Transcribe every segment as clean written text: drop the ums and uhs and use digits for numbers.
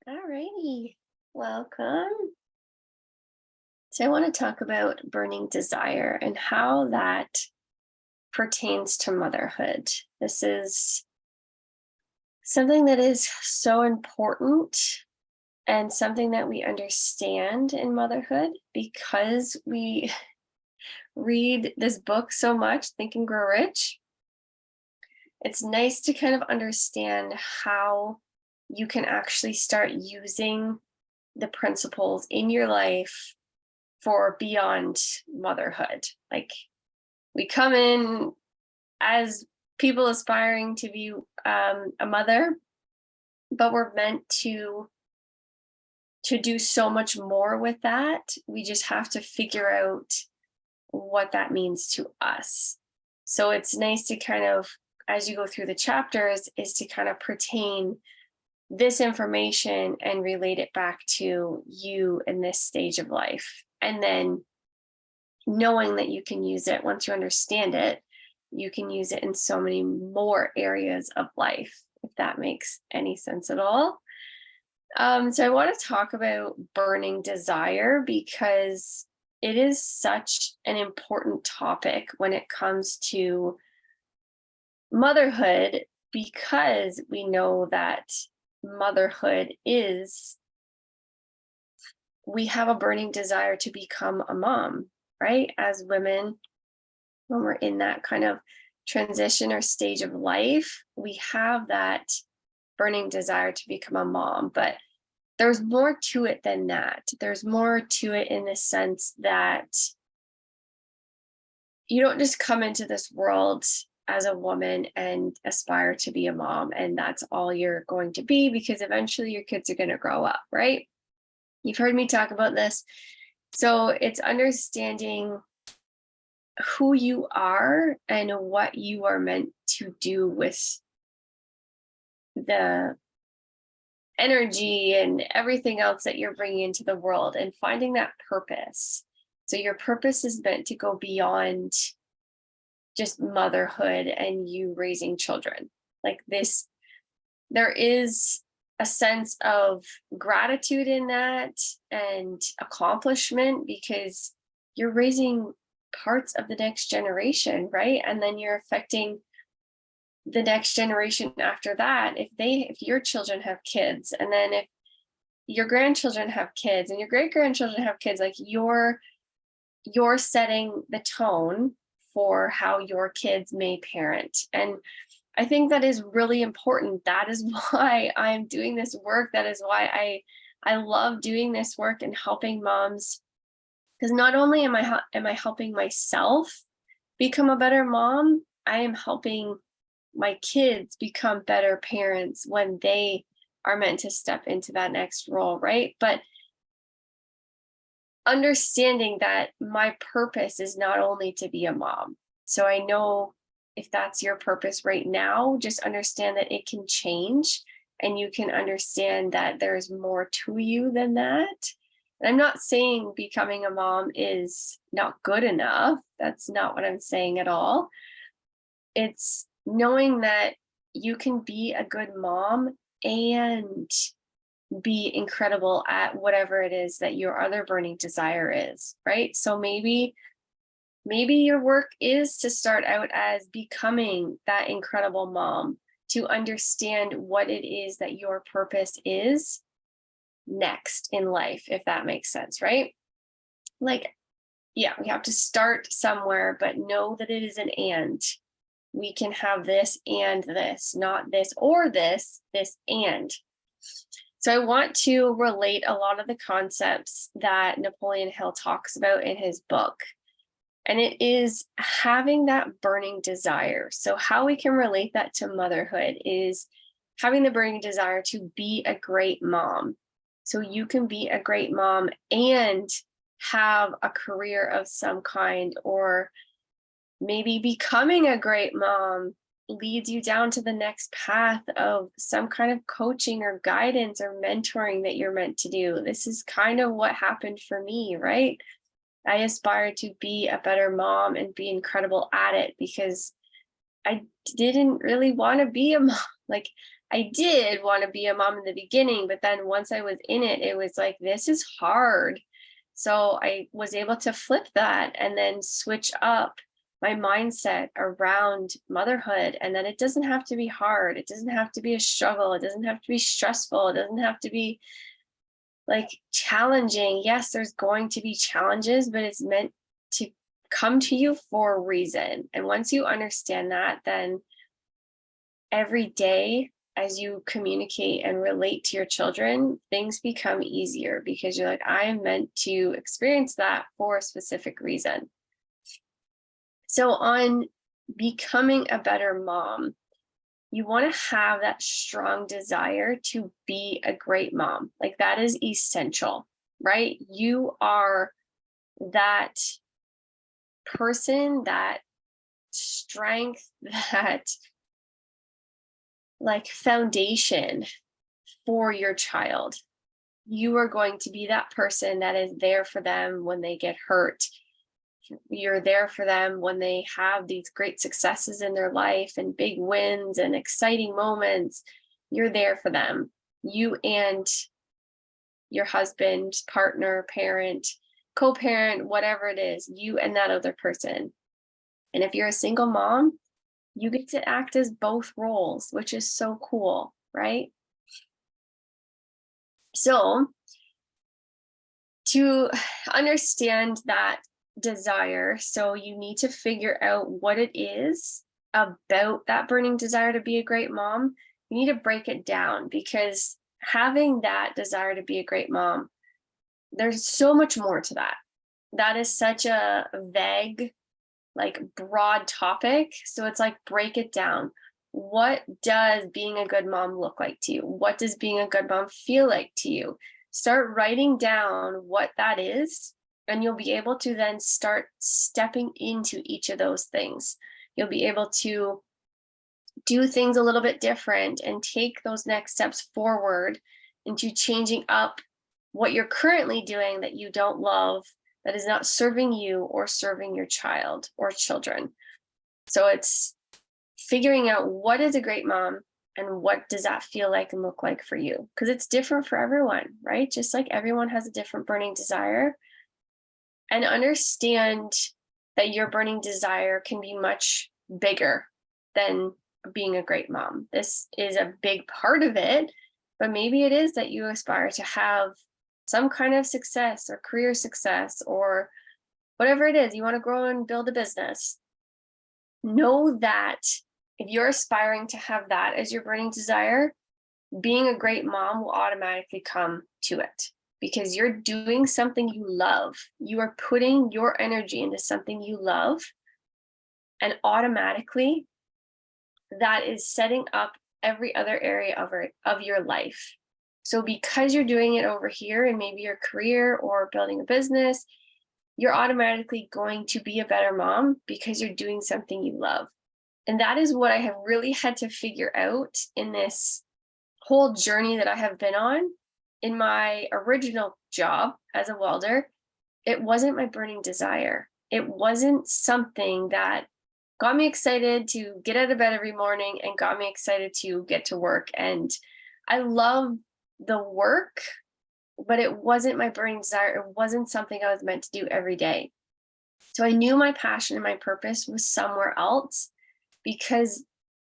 Alrighty, welcome. So, I want to talk about burning desire and how that pertains to motherhood. This is something that is so important and something that we understand in motherhood because we read this book so much, Think and Grow Rich. It's nice to kind of understand how you can actually start using the principles in your life for beyond motherhood. Like, we come in as people aspiring to be a mother, but we're meant to do so much more with that. We just have to figure out what that means to us. So it's nice to kind of, as you go through the chapters, is to kind of pertain this information and relate it back to you in this stage of life. And then knowing that you can use it once you understand it, you can use it in so many more areas of life, if that makes any sense at all. So I want to talk about burning desire because it is such an important topic when it comes to motherhood, because we know that motherhood is, we have a burning desire to become a mom, right? As women, when we're in that kind of transition or stage of life, we have that burning desire to become a mom. But there's more to it than that. There's more to it in the sense that you don't just come into this world as a woman and aspire to be a mom, and that's all you're going to be, because eventually your kids are going to grow up, right? You've heard me talk about this. So it's understanding who you are and what you are meant to do with the energy and everything else that you're bringing into the world, and finding that purpose. So your purpose is meant to go beyond just motherhood and you raising children. Like this, there is a sense of gratitude in that and accomplishment, because you're raising parts of the next generation, right? And then you're affecting the next generation after that. If your children have kids, and then if your grandchildren have kids and your great grandchildren have kids, like you're setting the tone for how your kids may parent. And I think that is really important. That is why I'm doing this work. That is why I love doing this work and helping moms, because not only am I helping myself become a better mom, I am helping my kids become better parents when they are meant to step into that next role, right? But understanding that my purpose is not only to be a mom. So I know if that's your purpose right now, just understand that it can change, and you can understand that there's more to you than that. And I'm not saying becoming a mom is not good enough. That's not what I'm saying at all. It's knowing that you can be a good mom and be incredible at whatever it is that your other burning desire is, right? So maybe your work is to start out as becoming that incredible mom, to understand what it is that your purpose is next in life, if that makes sense, right? Like, yeah, we have to start somewhere, but know that it is an and. We can have this and this, not this or this and. So I want to relate a lot of the concepts that Napoleon Hill talks about in his book. And it is having that burning desire. So how we can relate that to motherhood is having the burning desire to be a great mom. So you can be a great mom and have a career of some kind, or maybe becoming a great mom leads you down to the next path of some kind of coaching or guidance or mentoring that you're meant to do. This is kind of what happened for me, right? I aspired to be a better mom and be incredible at it because I didn't really want to be a mom. Like, I did want to be a mom in the beginning, but then once I was in it, it was like, this is hard. So I was able to flip that and then switch up my mindset around motherhood, and that it doesn't have to be hard. It doesn't have to be a struggle. It doesn't have to be stressful. It doesn't have to be like challenging. Yes, there's going to be challenges, but it's meant to come to you for a reason. And once you understand that, then every day as you communicate and relate to your children, things become easier because you're like, I am meant to experience that for a specific reason. So, on becoming a better mom, you want to have that strong desire to be a great mom. Like, that is essential, right? You are that person, that strength, that like foundation for your child. You are going to be that person that is there for them when they get hurt. You're there for them when they have these great successes in their life and big wins and exciting moments. You're there for them. You and your husband, partner, parent, co-parent, whatever it is, you and that other person. And if you're a single mom, you get to act as both roles, which is so cool, right? So, to understand that desire, so you need to figure out what it is about that burning desire to be a great mom. You need to break it down, because having that desire to be a great mom, there's so much more to that. That is such a vague, like broad topic. So it's like, break it down. What does being a good mom look like to you? What does being a good mom feel like to you? Start writing down what that is, and you'll be able to then start stepping into each of those things. You'll be able to do things a little bit different and take those next steps forward into changing up what you're currently doing that you don't love, that is not serving you or serving your child or children. So it's figuring out what is a great mom and what does that feel like and look like for you, because it's different for everyone, right? Just like everyone has a different burning desire. And understand that your burning desire can be much bigger than being a great mom. This is a big part of it, but maybe it is that you aspire to have some kind of success or career success, or whatever it is, you want to grow and build a business. Know that if you're aspiring to have that as your burning desire, being a great mom will automatically come to it, because you're doing something you love. You are putting your energy into something you love, and automatically that is setting up every other area of your life. So because you're doing it over here and maybe your career or building a business, you're automatically going to be a better mom because you're doing something you love. And that is what I have really had to figure out in this whole journey that I have been on. In my original job as a welder, it wasn't my burning desire. It wasn't something that got me excited to get out of bed every morning and got me excited to get to work. And I love the work, but it wasn't my burning desire. It wasn't something I was meant to do every day. So I knew my passion and my purpose was somewhere else, because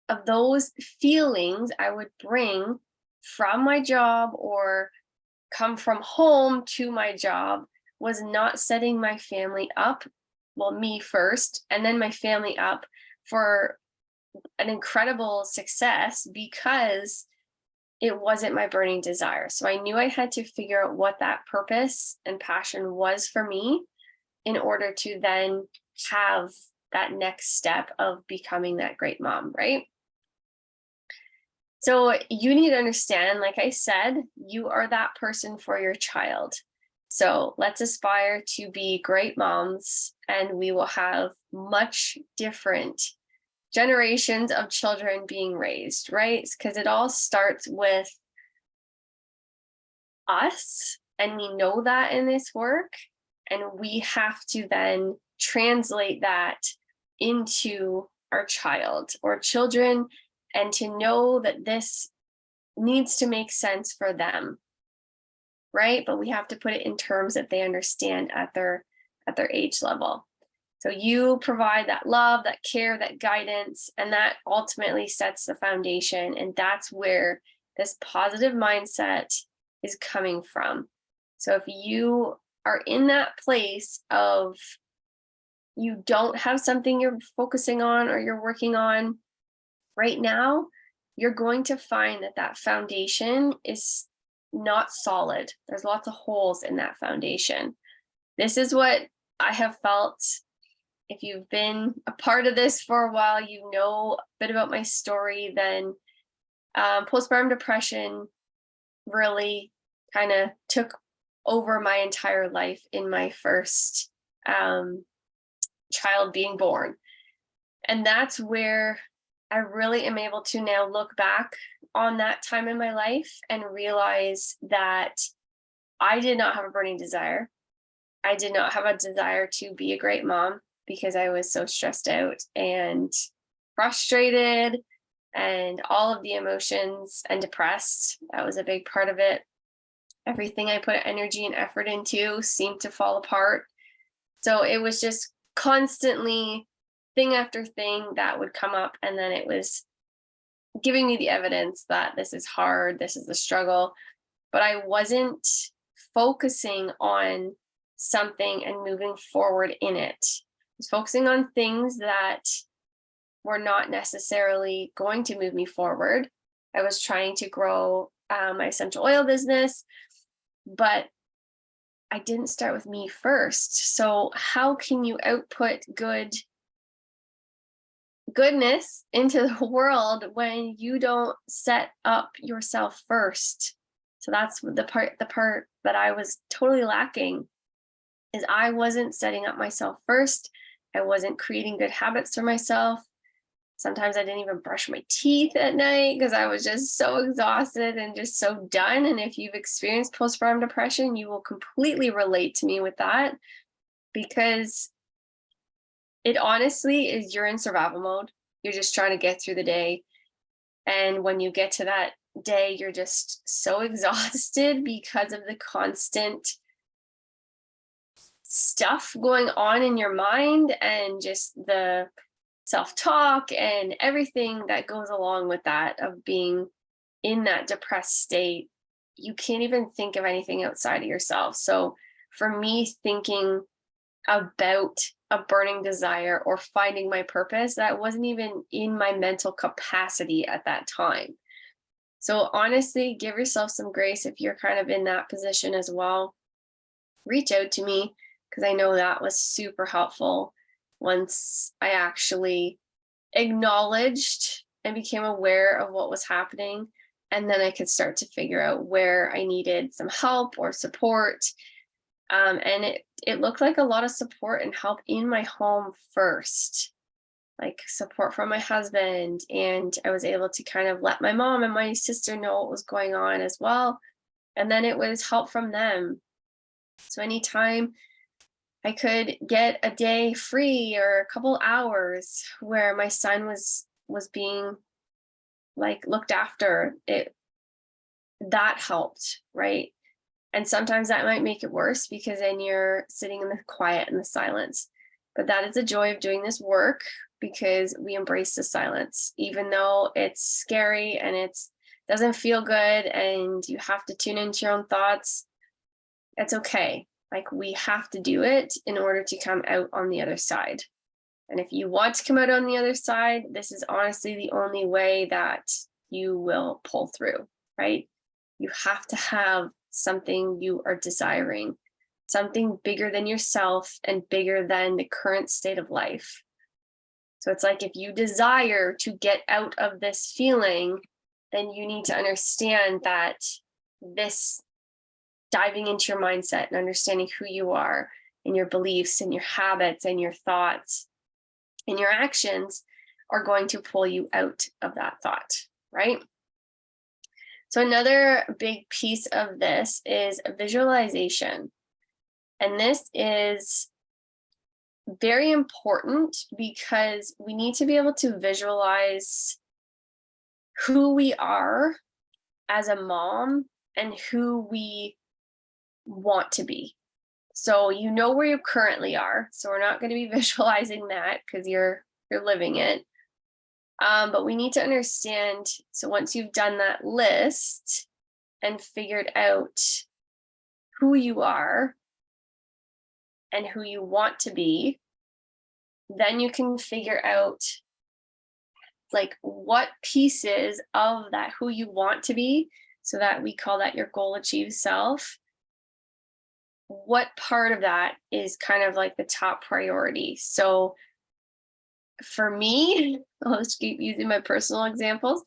of those feelings I would bring from my job or come from home to my job was not setting my family up, well, me first, and then my family up for an incredible success, because it wasn't my burning desire. So I knew I had to figure out what that purpose and passion was for me in order to then have that next step of becoming that great mom, right? So you need to understand, like I said, you are that person for your child. So let's aspire to be great moms, and we will have much different generations of children being raised, right? Because it all starts with us, and we know that in this work, and we have to then translate that into our child or children, and to know that this needs to make sense for them, right? But we have to put it in terms that they understand at their age level. So you provide that love, that care, that guidance, and that ultimately sets the foundation. And that's where this positive mindset is coming from. So if you are in that place of you don't have something you're focusing on or you're working on right now, you're going to find that that foundation is not solid. There's lots of holes in that foundation. This is what I have felt. If you've been a part of this for a while, you know a bit about my story. Then postpartum depression really kind of took over my entire life in my first child being born. And that's where I really am able to now look back on that time in my life and realize that I did not have a burning desire. I did not have a desire to be a great mom because I was so stressed out and frustrated and all of the emotions and depressed. That was a big part of it. Everything I put energy and effort into seemed to fall apart. So it was just constantly thing after thing that would come up. And then it was giving me the evidence that this is hard, this is a struggle. But I wasn't focusing on something and moving forward in it. I was focusing on things that were not necessarily going to move me forward. I was trying to grow my essential oil business, but I didn't start with me first. So how can you output goodness into the world when you don't set up yourself first? So that's the part that I was totally lacking, is I wasn't setting up myself first. I wasn't creating good habits for myself. Sometimes I didn't even brush my teeth at night because I was just so exhausted and just so done. And if you've experienced postpartum depression, you will completely relate to me with that, because it honestly is, you're in survival mode. You're just trying to get through the day. And when you get to that day, you're just so exhausted because of the constant stuff going on in your mind and just the self-talk and everything that goes along with that, of being in that depressed state. You can't even think of anything outside of yourself. So for me, thinking about a burning desire or finding my purpose, that wasn't even in my mental capacity at that time. So honestly, give yourself some grace if you're kind of in that position as well. Reach out to me, because I know that was super helpful once I actually acknowledged and became aware of what was happening. And then I could start to figure out where I needed some help or support. And it looked like a lot of support and help in my home first, like support from my husband. And I was able to kind of let my mom and my sister know what was going on as well. And then it was help from them. So anytime I could get a day free or a couple hours where my son was being like looked after, that helped, right? And sometimes that might make it worse, because then you're sitting in the quiet and the silence. But that is the joy of doing this work, because we embrace the silence, even though it's scary and it doesn't feel good and you have to tune into your own thoughts. It's okay. Like, we have to do it in order to come out on the other side. And if you want to come out on the other side, this is honestly the only way that you will pull through, right? You have to have something you are desiring, something bigger than yourself and bigger than the current state of life. So it's like, if you desire to get out of this feeling, then you need to understand that this diving into your mindset and understanding who you are and your beliefs and your habits and your thoughts and your actions are going to pull you out of that thought, right? So another big piece of this is visualization. And this is very important because we need to be able to visualize who we are as a mom and who we want to be. So you know where you currently are. So we're not going to be visualizing that because you're living it. But we need to understand. So once you've done that list and figured out who you are and who you want to be, then you can figure out like what pieces of that who you want to be, so that we call that your goal achieved self, what part of that is kind of like the top priority. So for me, I'll just keep using my personal examples.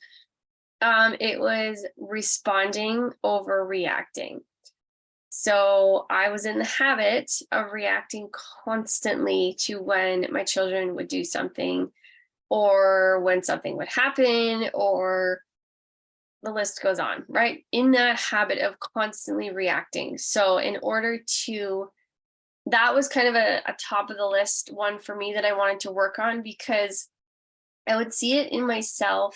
It was responding over reacting. So I was in the habit of reacting constantly to when my children would do something, or when something would happen, or the list goes on, right? In that habit of constantly reacting. So in order to, that was kind of a top of the list one for me that I wanted to work on, because I would see it in myself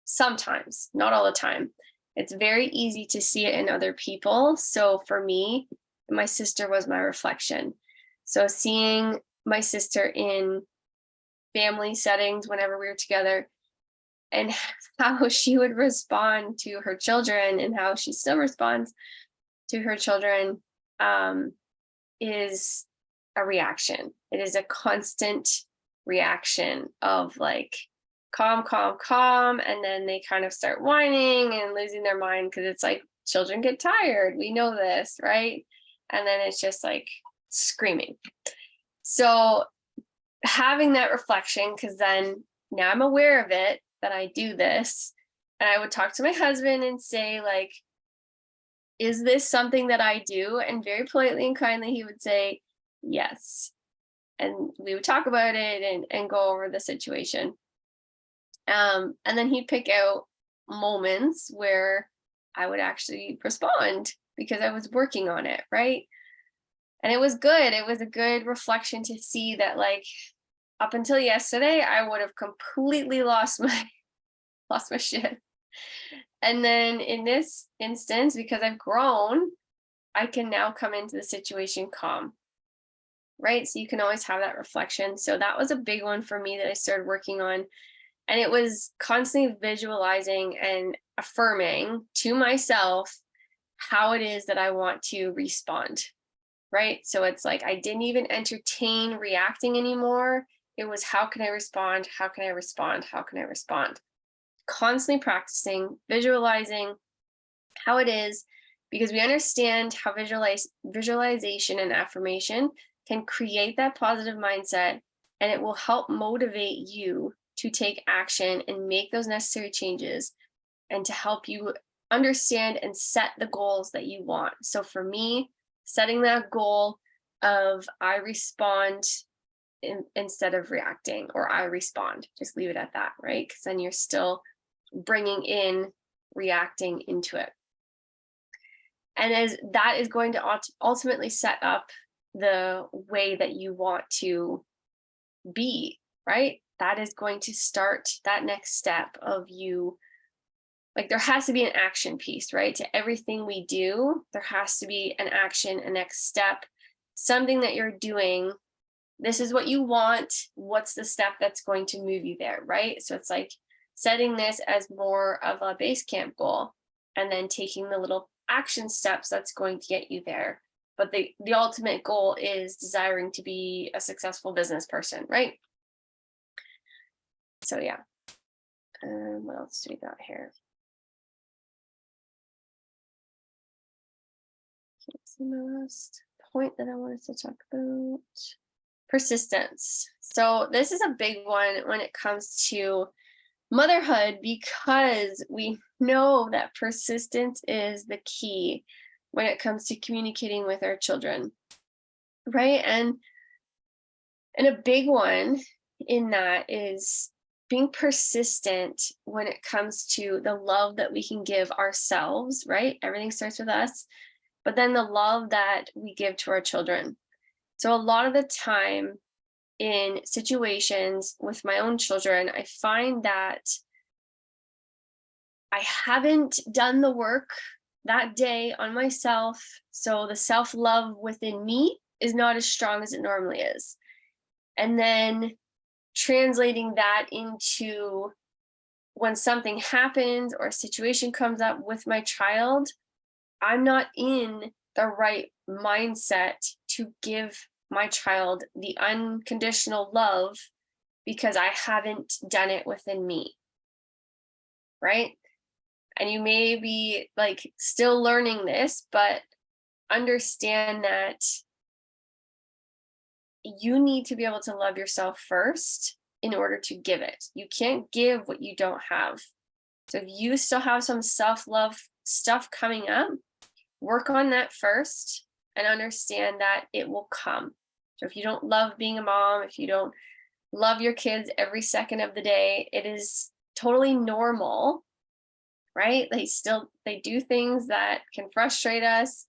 sometimes, not all the time. It's very easy to see it in other people. So for me, my sister was my reflection. So seeing my sister in family settings whenever we were together, and how she would respond to her children and how she still responds to her children, is a reaction. It is a constant reaction of like calm, calm, calm. And then they kind of start whining and losing their mind, because it's like children get tired. We know this, right? And then it's just like screaming. So having that reflection, because then now I'm aware of it, that I do this. And I would talk to my husband and say, like, is this something that I do? And very politely and kindly, he would say, yes. And we would talk about it and go over the situation. And then he'd pick out moments where I would actually respond because I was working on it, right? And it was good. It was a good reflection to see that, like, up until yesterday, I would have completely lost my shit. And then in this instance, because I've grown, I can now come into the situation calm, right? So you can always have that reflection. So that was a big one for me that I started working on. And it was constantly visualizing and affirming to myself how it is that I want to respond, right? So it's like I didn't even entertain reacting anymore. It was, how can I respond? How can I respond? How can I respond? Constantly practicing, visualizing how it is, because we understand how visualization and affirmation can create that positive mindset, and it will help motivate you to take action and make those necessary changes, and to help you understand and set the goals that you want. So for me, setting that goal of I respond instead of reacting, or I respond, just leave it at that, right? Because then you're still bringing in reacting into it. And as that is going to ultimately set up the way that you want to be, right? That is going to start that next step of you. Like, there has to be an action piece, right? To everything we do, there has to be an action, a next step, something that you're doing. This is what you want. What's the step that's going to move you there, right? So it's like setting this as more of a base camp goal, and then taking the little action steps that's going to get you there. But the ultimate goal is desiring to be a successful business person, right? So yeah. What else do we got here? What's the last point that I wanted to talk about? Persistence. So this is a big one when it comes to motherhood, because we know that persistence is the key when it comes to communicating with our children, right? And a big one in that is being persistent when it comes to the love that we can give ourselves, right? Everything starts with us, but then the love that we give to our children. So a lot of the time in situations with my own children, I find that I haven't done the work that day on myself. So the self love within me is not as strong as it normally is. And then translating that into when something happens or a situation comes up with my child, I'm not in the right mindset to give my child the unconditional love because I haven't done it within me, right? And you may be like still learning this, but understand that you need to be able to love yourself first in order to give it. You can't give what you don't have. So if you still have some self-love stuff coming up, work on that first and understand that it will come. So if you don't love being a mom, if you don't love your kids every second of the day, it is totally normal, right? They do things that can frustrate us,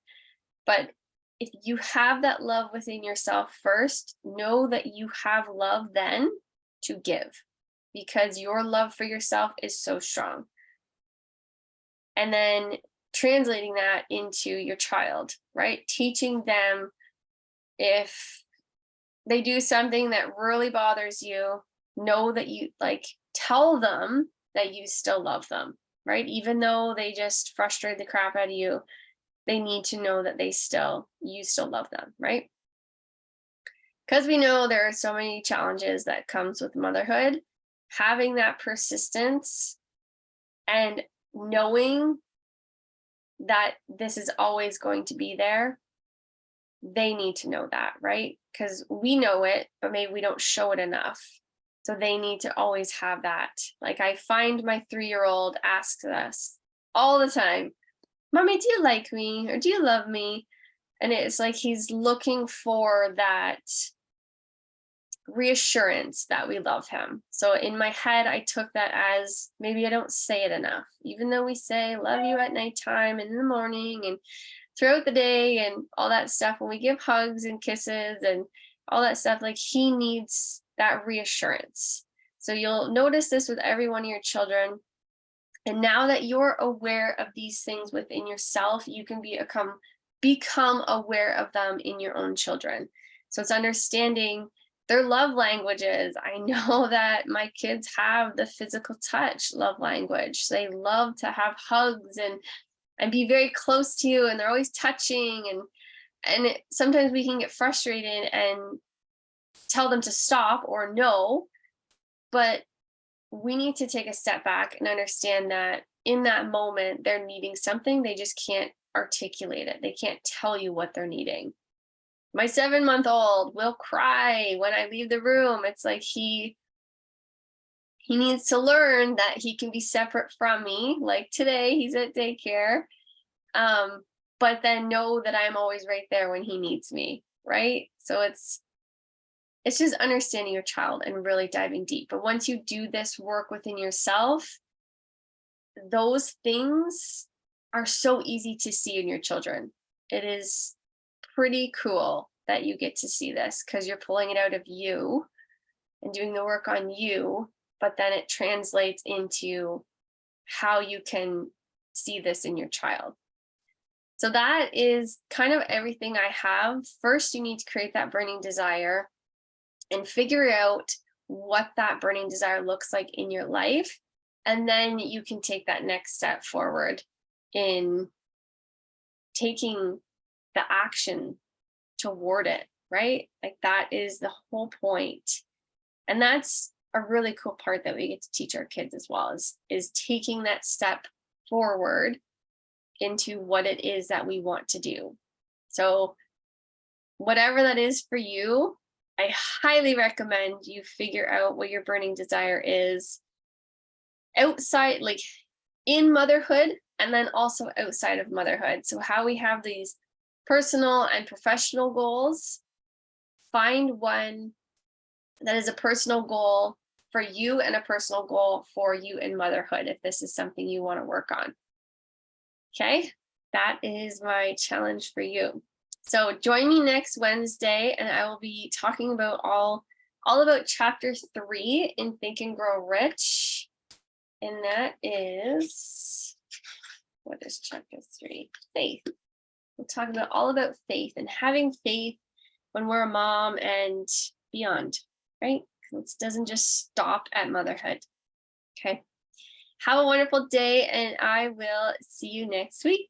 but if you have that love within yourself first, know that you have love then to give because your love for yourself is so strong. And then translating that into your child, right? Teaching them if they do something that really bothers you, know that you like tell them that you still love them, right? Even though they just frustrate the crap out of you, they need to know that you still love them, right? Because we know there are so many challenges that comes with motherhood, having that persistence and knowing that this is always going to be there, they need to know that, right? Because we know it, but maybe we don't show it enough. So they need to always have that. Like I find my 3-year-old asks us all the time, Mommy, do you like me? Or do you love me? And it's like he's looking for that reassurance that we love him. So in my head, I took that as maybe I don't say it enough, even though we say love you at nighttime and in the morning and throughout the day and all that stuff. When we give hugs and kisses and all that stuff, like he needs that reassurance. So you'll notice this with every one of your children. And now that you're aware of these things within yourself, you can become aware of them in your own children. So it's understanding their love languages. I know that my kids have the physical touch love language. They love to have hugs and be very close to you, and they're always touching sometimes we can get frustrated and tell them to stop or no, but we need to take a step back and understand that in that moment they're needing something, they just can't articulate it. They can't tell you what they're needing. My 7-month-old will cry when I leave the room. It's like he needs to learn that he can be separate from me. Like today, he's at daycare. But then know that I'm always right there when he needs me, right? So it's just understanding your child and really diving deep. But once you do this work within yourself, those things are so easy to see in your children. It is pretty cool that you get to see this because you're pulling it out of you and doing the work on you, but then it translates into how you can see this in your child. So that is kind of everything I have. First, you need to create that burning desire and figure out what that burning desire looks like in your life. And then you can take that next step forward in taking the action toward it, right? Like that is the whole point. And that's a really cool part that we get to teach our kids as well is taking that step forward into what it is that we want to do. So whatever that is for you, I highly recommend you figure out what your burning desire is outside, like in motherhood, and then also outside of motherhood. So how we have these personal and professional goals, find one that is a personal goal for you and a personal goal for you in motherhood, if this is something you want to work on. Okay, that is my challenge for you. So join me next Wednesday, and I will be talking about all about chapter 3 in Think and Grow Rich. And that is, what is chapter 3? Faith. We'll talk about all about faith and having faith when we're a mom and beyond, right? It doesn't just stop at motherhood. Okay. Have a wonderful day, and I will see you next week.